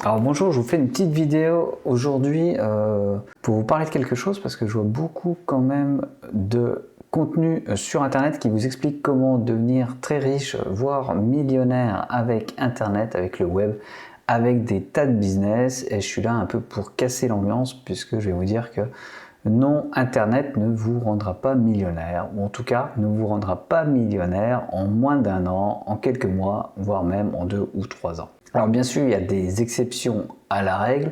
Alors bonjour, je vous fais une petite vidéo aujourd'hui pour vous parler de quelque chose parce que je vois beaucoup quand même de contenu sur internet qui vous explique comment devenir très riche, voire millionnaire avec internet, avec le web, avec des tas de business, et je suis là un peu pour casser l'ambiance puisque je vais vous dire que non, internet ne vous rendra pas millionnaire, ou en tout cas ne vous rendra pas millionnaire en moins d'un an, en quelques mois, voire même en 2 ou 3 ans. Alors bien sûr, il y a des exceptions à la règle.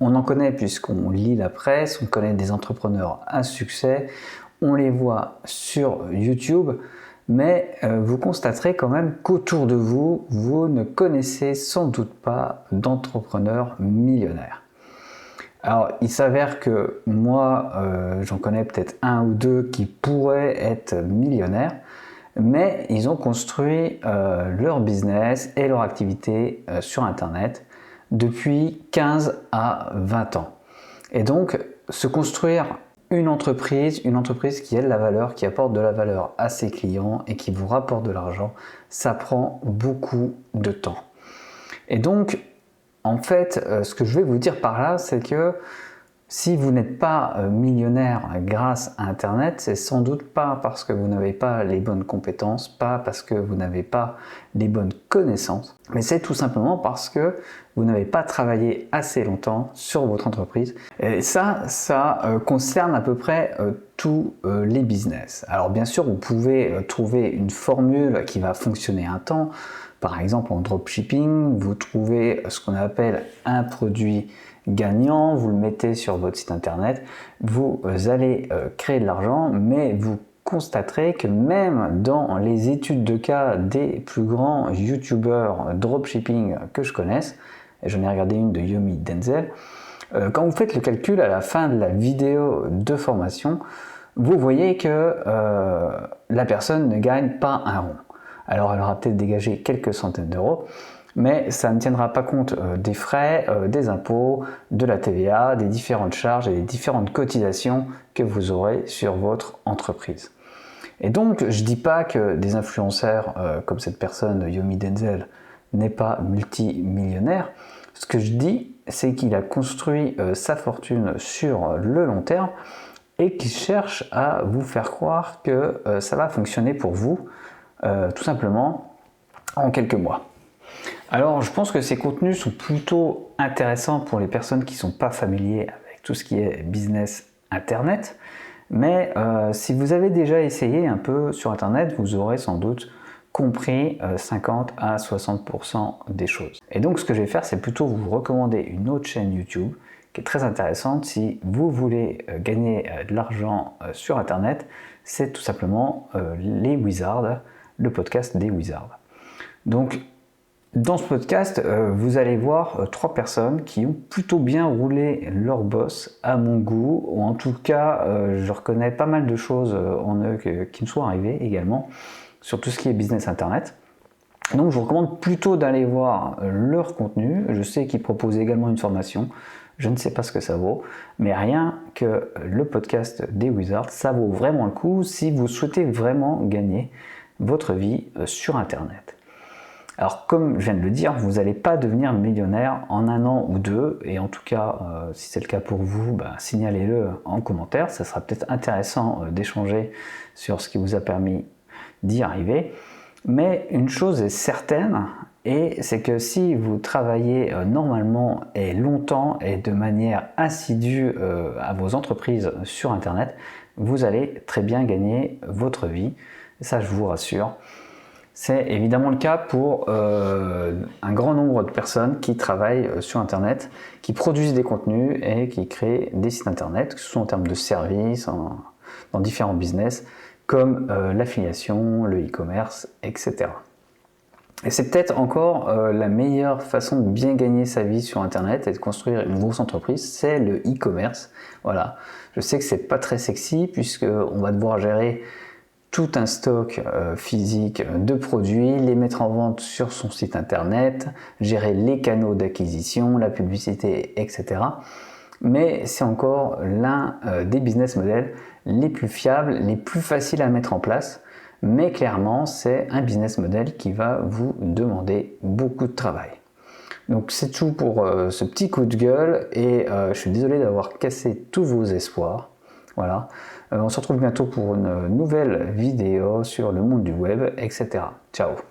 On en connaît puisqu'on lit la presse, on connaît des entrepreneurs à succès, on les voit sur YouTube, mais vous constaterez quand même qu'autour de vous, vous ne connaissez sans doute pas d'entrepreneurs millionnaires. Alors, il s'avère que moi, j'en connais peut-être un ou deux qui pourraient être millionnaires, mais ils ont construit leur business et leur activité sur Internet depuis 15 à 20 ans. Et donc, se construire une entreprise qui a de la valeur, qui apporte de la valeur à ses clients et qui vous rapporte de l'argent, ça prend beaucoup de temps. Et donc, en fait, ce que je vais vous dire par là, c'est que si vous n'êtes pas millionnaire grâce à Internet, c'est sans doute pas parce que vous n'avez pas les bonnes compétences, pas parce que vous n'avez pas les bonnes connaissances, mais c'est tout simplement parce que vous n'avez pas travaillé assez longtemps sur votre entreprise. Et ça concerne à peu près tous les business. Alors bien sûr, vous pouvez trouver une formule qui va fonctionner un temps. Par exemple, en dropshipping, vous trouvez ce qu'on appelle un produit gagnant, vous le mettez sur votre site internet, vous allez créer de l'argent, mais vous constaterez que même dans les études de cas des plus grands youtubeurs dropshipping que je connaisse, et j'en ai regardé une de Yomi Denzel, quand vous faites le calcul à la fin de la vidéo de formation, vous voyez que la personne ne gagne pas un rond. Alors elle aura peut-être dégagé quelques centaines d'euros, mais ça ne tiendra pas compte des frais, des impôts, de la TVA, des différentes charges et des différentes cotisations que vous aurez sur votre entreprise. Et donc, je ne dis pas que des influenceurs comme cette personne, Yomi Denzel, n'est pas multimillionnaire. Ce que je dis, c'est qu'il a construit sa fortune sur le long terme et qu'il cherche à vous faire croire que ça va fonctionner pour vous, tout simplement, en quelques mois. Alors, je pense que ces contenus sont plutôt intéressants pour les personnes qui ne sont pas familiers avec tout ce qui est business Internet. Mais si vous avez déjà essayé un peu sur Internet, vous aurez sans doute compris 50 à 60% des choses. Et donc, ce que je vais faire, c'est plutôt vous recommander une autre chaîne YouTube qui est très intéressante si vous voulez gagner de l'argent sur Internet. C'est tout simplement les Wizards, le podcast des Wizards. Donc, dans ce podcast, vous allez voir 3 personnes qui ont plutôt bien roulé leur boss à mon goût, ou en tout cas, je reconnais pas mal de choses en eux qui me sont arrivées également, sur tout ce qui est business Internet. Donc je vous recommande plutôt d'aller voir leur contenu. Je sais qu'ils proposent également une formation, je ne sais pas ce que ça vaut, mais rien que le podcast des Wizards, ça vaut vraiment le coup si vous souhaitez vraiment gagner votre vie sur Internet. Alors comme je viens de le dire, vous n'allez pas devenir millionnaire en 1 an ou 2, et en tout cas, si c'est le cas pour vous, signalez-le en commentaire, ça sera peut-être intéressant d'échanger sur ce qui vous a permis d'y arriver. Mais une chose est certaine, et c'est que si vous travaillez normalement et longtemps et de manière assidue à vos entreprises sur Internet, vous allez très bien gagner votre vie, ça je vous rassure. C'est évidemment le cas pour un grand nombre de personnes qui travaillent sur Internet, qui produisent des contenus et qui créent des sites Internet, que ce soit en termes de services, dans différents business, comme l'affiliation, le e-commerce, etc. Et c'est peut-être encore la meilleure façon de bien gagner sa vie sur Internet et de construire une grosse entreprise, c'est le e-commerce. Voilà. Je sais que c'est pas très sexy puisqu'on va devoir gérer tout un stock physique de produits, les mettre en vente sur son site internet, gérer les canaux d'acquisition, la publicité, etc. Mais c'est encore l'un des business models les plus fiables, les plus faciles à mettre en place. Mais clairement, c'est un business model qui va vous demander beaucoup de travail. Donc c'est tout pour ce petit coup de gueule et je suis désolé d'avoir cassé tous vos espoirs. Voilà. On se retrouve bientôt pour une nouvelle vidéo sur le monde du web, etc. Ciao.